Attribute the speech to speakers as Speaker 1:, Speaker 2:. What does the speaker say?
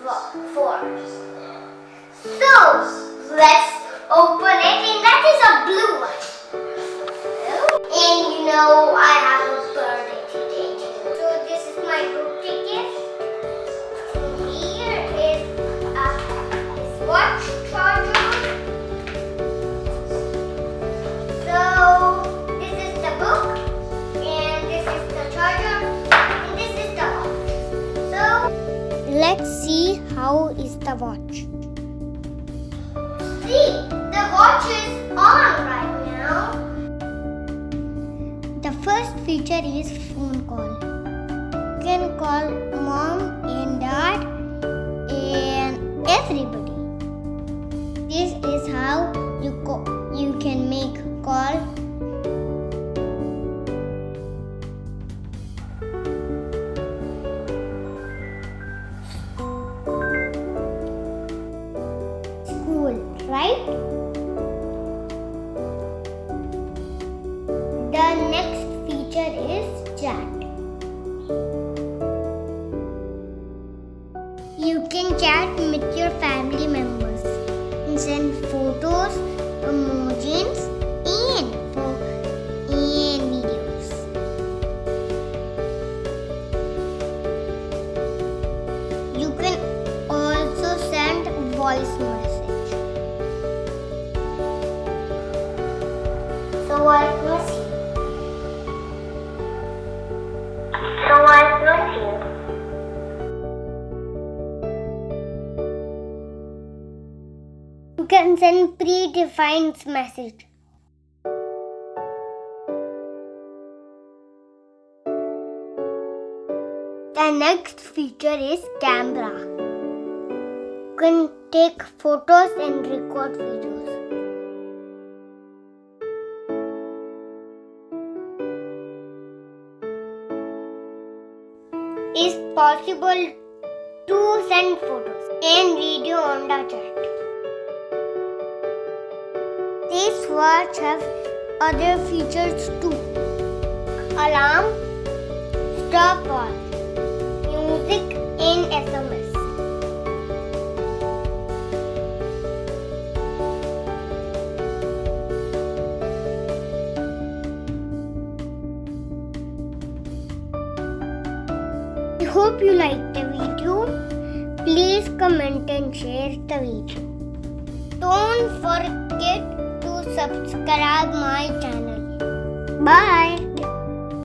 Speaker 1: 4. So let's open it, and that is a blue one. And you know I have a birthday today too. So this is my birthday gift. Here is a watch charger. So this is the book, and this is the charger, and this is the watch. So let's see how is the watch. See, the watch is on right now. The first feature is phone call. You can call mom and dad and everybody. This is how you can make a call. School, right? The next feature is chat. You can chat with your family members and send photos, emojis, and videos. You can also send voice message. So what was you? You can send predefined message. The next feature is camera. You can take photos and record videos. It's possible to send photos and video on the chat. This watch has other features too. Alarm, stopwatch, music and SMS. I hope you liked the video. Please comment and share the video. Don't forget to subscribe my channel. Bye.